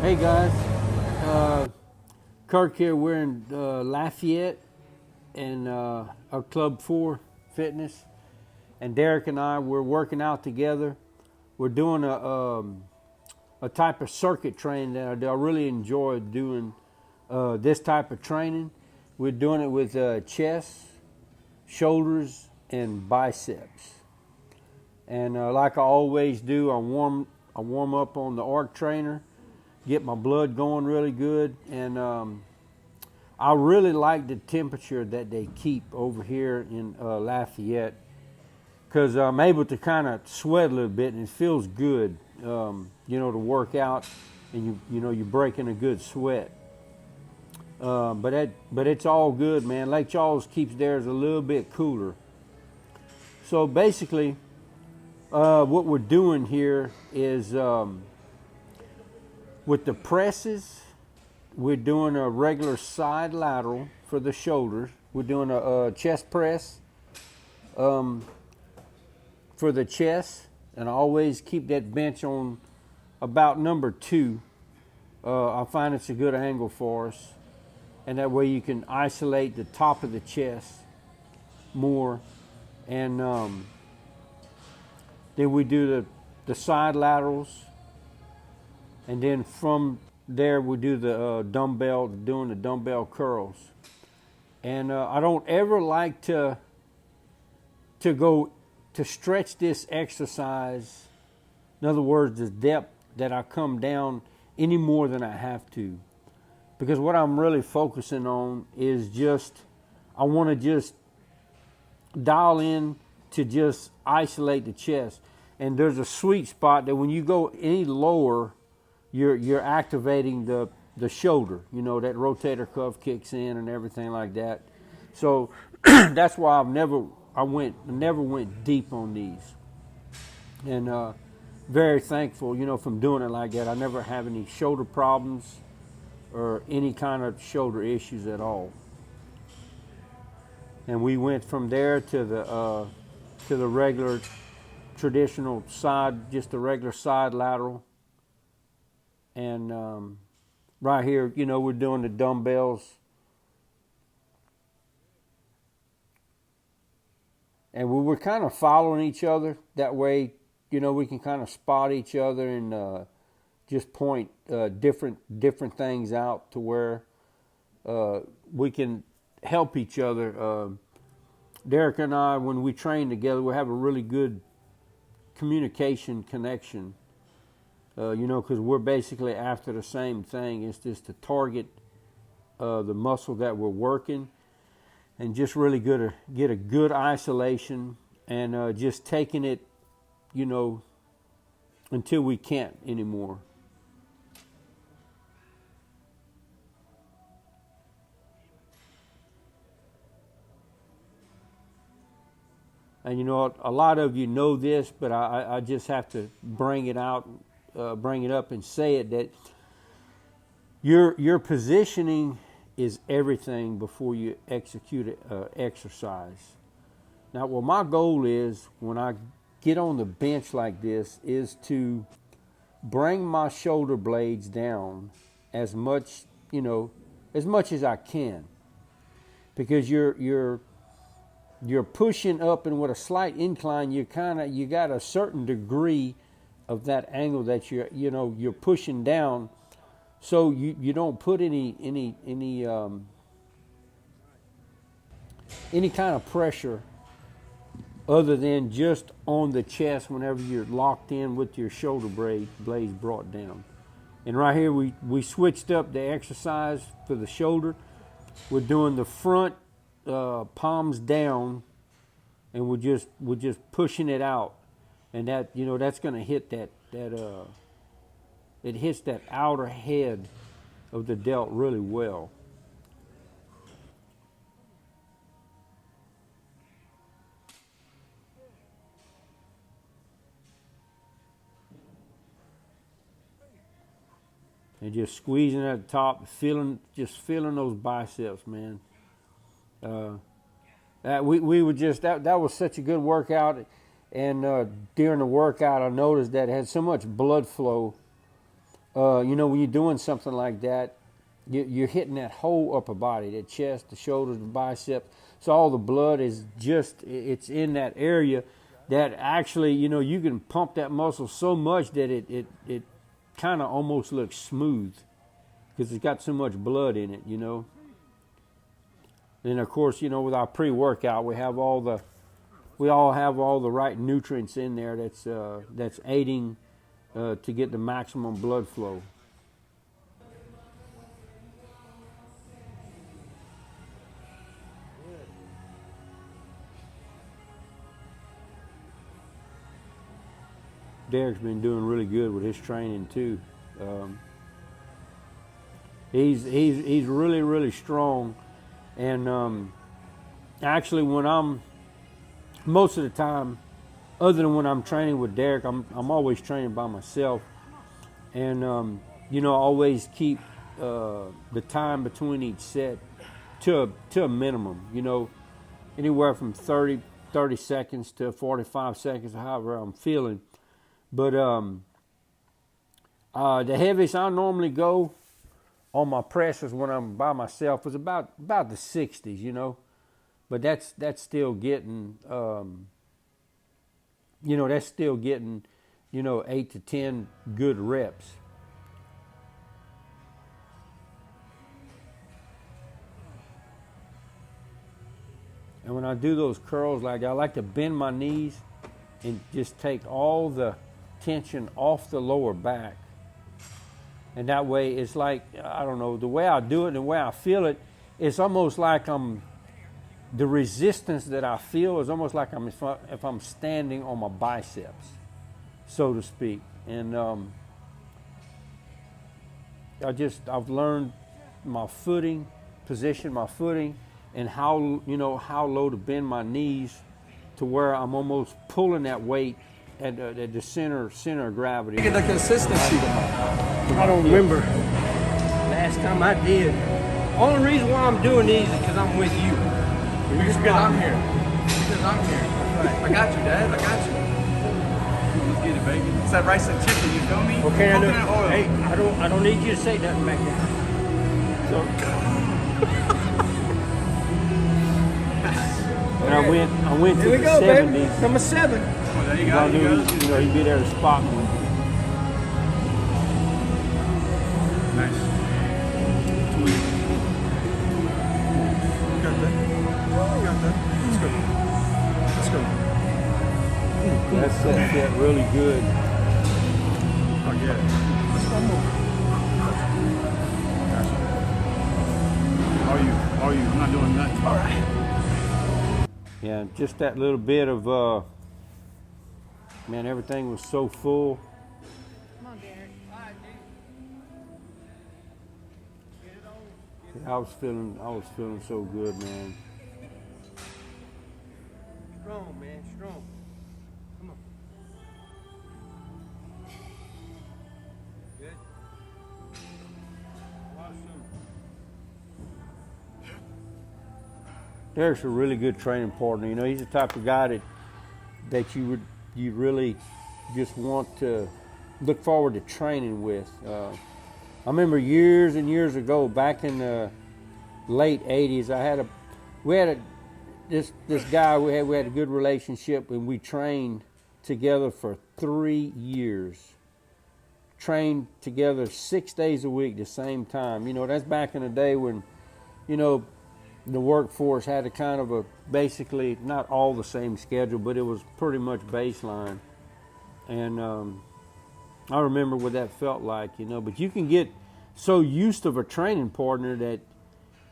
Hey guys, uh, Kirk here. We're in Lafayette and our Club 4 Fitness, and Derek and I we're working out together. We're doing a type of circuit training that I really enjoy doing. This type of training, we're doing it with chest, shoulders, and biceps. And like I always do, I warm up on the arc trainer, get my blood going really good, and I really like the temperature that they keep over here in Lafayette, because I'm able to kind of sweat a little bit and it feels good, to work out, and you're breaking a good sweat. But it's all good, man. Lake Charles keeps theirs a little bit cooler. So basically, what we're doing here is with the presses, we're doing a regular side lateral for the shoulders. We're doing a chest press for the chest, and I always keep that bench on about number 2. I find it's a good angle for us, and that way you can isolate the top of the chest more. And then we do the side laterals, and then from there we do the doing the dumbbell curls. And I don't ever like to go to stretch this exercise. In other words, the depth that I come down any more than I have to, because what I'm really focusing on is I want to just dial in to just isolate the chest. And there's a sweet spot that when you go any lower, you're activating the shoulder. That rotator cuff kicks in and everything like that. So that's why I never went deep on these. And very thankful, from doing it like that. I never have any shoulder problems or any kind of shoulder issues at all. And we went from there to the regular traditional side, just the regular side lateral. And right here, we're doing the dumbbells. And we were kind of following each other. That way, we can kind of spot each other and just point different things out to where we can help each other. Derek and I, when we train together, we have a really good communication connection. Because we're basically after the same thing. It's just to target the muscle that we're working, and just really get a good isolation, and just taking it, until we can't anymore. And a lot of you know this, but I just have to bring it out. Bring it up and say it, that your positioning is everything before you execute exercise. Now, what my goal is when I get on the bench like this is to bring my shoulder blades down as much as I can, because you're pushing up, and with a slight incline, you got a certain degree of that angle that you're pushing down, so you don't put any kind of pressure other than just on the chest whenever you're locked in with your shoulder blades brought down. And right here we switched up the exercise for the shoulder. We're doing the front palms down, and we're just pushing it out. And that that's going to hit that it hits that outer head of the delt really well. And just squeezing at the top, feeling those biceps, man. We were just that was such a good workout. And during the workout, I noticed that it had so much blood flow You know, when you're doing something like that, you're hitting that whole upper body, the chest, the shoulders, the biceps. So all the blood is just, it's in that area that actually, you know, you can pump that muscle so much that it kind of almost looks smooth because it's got so much blood in it, you know. And of course, you know, with our pre-workout, we all have all the right nutrients in there that's aiding to get the maximum blood flow. Derek's been doing really good with his training too. He's really, really strong, and actually when I'm most of the time, other than when I'm training with Derek, I'm always training by myself, and you know, I always keep the time between each set to a minimum. You know, anywhere from 30 seconds to 45 seconds, however I'm feeling. But the heaviest I normally go on my presses when I'm by myself is about the 60s, you know. But that's still getting, you know, that's still getting, you know, 8 to 10 good reps. And when I do those curls like that, I like to bend my knees and just take all the tension off the lower back. And that way it's like, I don't know, the way I do it and the way I feel it, it's almost like the resistance that I feel is almost like if I'm standing on my biceps, so to speak. And I've learned my footing, position my footing, and how low to bend my knees to where I'm almost pulling that weight at the center of gravity. Get the consistency. I don't remember last time I did. Only reason why I'm doing these is because I'm with you. Because I'm here. Because I'm here. Right. I got you, Dad. I got you. Let's get it, baby. It's that rice and chicken. You feel me? Okay, Coconut oil. Hey, I don't need you to say nothing back there. So. And I went to Here we the go, 70s. baby. Number 7. Oh, there you go. I knew you know he'd be there to spot me. Nice. Tweet. You got that. You got that. Let's go. Let's go. That's that really good. Oh, yeah. Let's go more. Gotcha. Are you? I'm not doing nothing. All right. Yeah, just that little bit of, man, everything was so full. Come on, Derek. All right, dude. I was feeling so good, man. Strong, man. Strong. Come on. Good. Derek's a really good training partner. You know, he's the type of guy that you really just want to look forward to training with. I remember years and years ago, back in the late '80s, this guy we had a good relationship, and we trained together for 3 years. Trained together 6 days a week, the same time. You know, that's back in the day when, you know, the workforce had a kind of basically not all the same schedule, but it was pretty much baseline. And I remember what that felt like, you know. But you can get so used to a training partner that,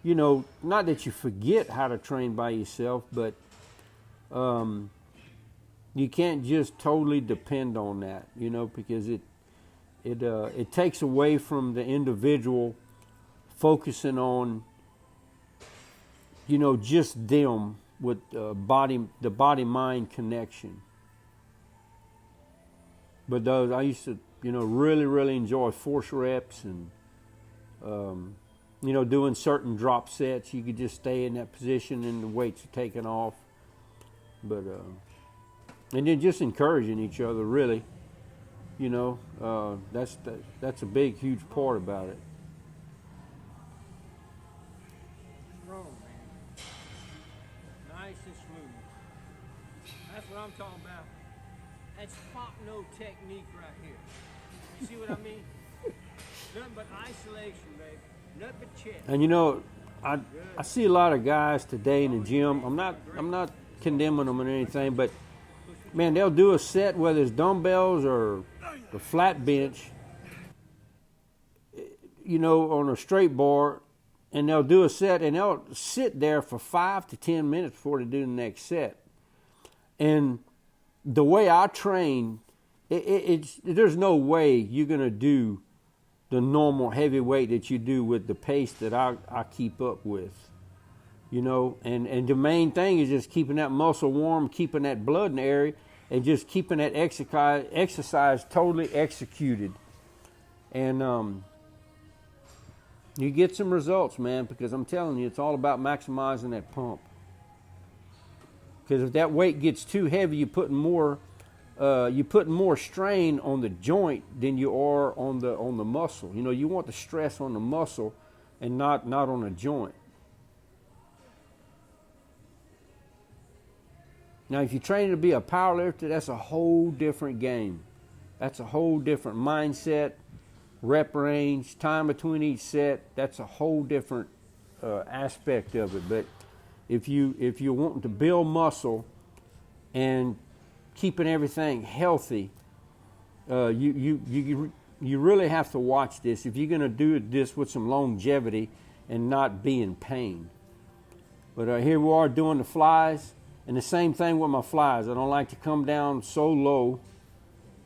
you know, not that you forget how to train by yourself, but you can't just totally depend on that, you know, because it takes away from the individual focusing on, you know, just them with the body-mind connection. But those, I used to, you know, really, really enjoy force reps and, you know, doing certain drop sets. You could just stay in that position and the weights are taken off. But, and then just encouraging each other, really. You know, that's a big, huge part about it. Strong, man. Nice and smooth. That's what I'm talking about. That's no technique right here. You see what I mean? Nothing but isolation, baby. Nothing but chest. And you know, I see a lot of guys today in the gym. I'm not condemning them or anything, but man, they'll do a set whether it's dumbbells or the flat bench, you know, on a straight bar, and they'll do a set and they'll sit there for 5 to 10 minutes before they do the next set. And the way I train, there's no way you're gonna do the normal heavy weight that you do with the pace that I keep up with, you know. And the main thing is just keeping that muscle warm, keeping that blood in the area, and just keeping that exercise totally executed. And you get some results, man, because I'm telling you, it's all about maximizing that pump. Because if that weight gets too heavy, you're putting more strain on the joint than you are on the muscle. You know, you want the stress on the muscle and not on the joint. Now, if you're training to be a powerlifter, that's a whole different game. That's a whole different mindset, rep range, time between each set. That's a whole different aspect of it. But if you're wanting to build muscle and keeping everything healthy, you really have to watch this if you're going to do this with some longevity and not be in pain. But here we are doing the flies. And the same thing with my flies. I don't like to come down so low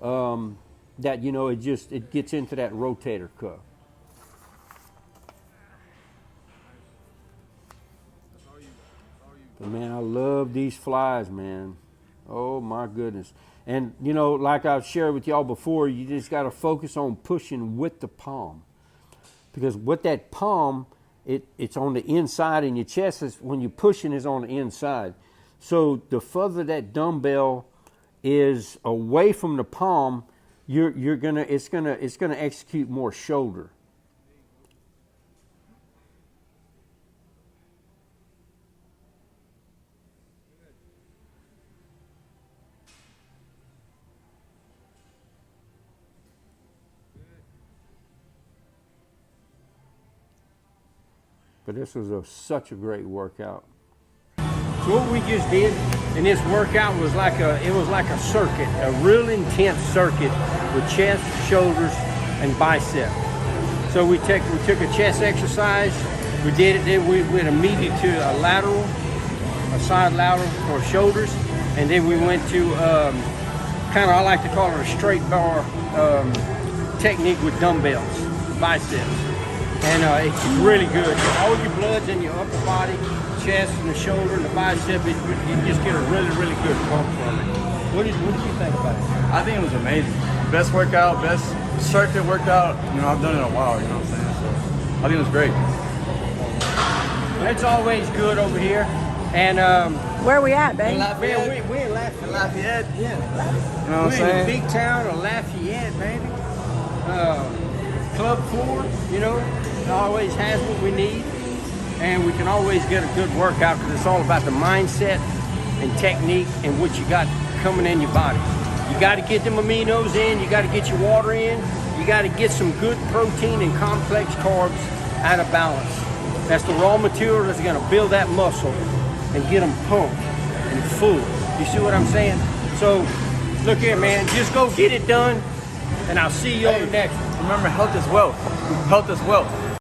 that, you know, it gets into that rotator cuff. But man, I love these flies, man. Oh my goodness. And you know, like I've shared with y'all before, you just got to focus on pushing with the palm. Because with that palm, it's on the inside, and your chest is, when you're pushing, is on the inside. So the further that dumbbell is away from the palm, it's gonna execute more shoulder. But this was such a great workout. So what we just did in this workout was like a circuit, a real intense circuit with chest, shoulders, and bicep. So we took a chest exercise, we did it, then we went immediately to a side lateral for shoulders, and then we went to kind of, I like to call it a straight bar technique with dumbbells, biceps. And it's really good. All your blood's in your upper body, chest and the shoulder and the bicep, you just get a really, really good pump from it. What did you think about it? I think it was amazing. Best workout, best circuit workout. You know, I've done it in a while, you know what I'm saying? So I think it was great. Well, it's always good over here. And where are we at, babe? we're in Lafayette. Lafayette? Yeah. You know what I'm We're saying? in the big town of Lafayette, baby. Club 4, you know, it always has what we need. And we can always get a good workout because it's all about the mindset and technique and what you got coming in your body. You got to get them aminos in, you got to get your water in, you got to get some good protein and complex carbs out of balance. That's the raw material that's going to build that muscle and get them pumped and full. You see what I'm saying? So, look here, man, just go get it done, and I'll see you on the next one. Remember, health is wealth. Health is wealth.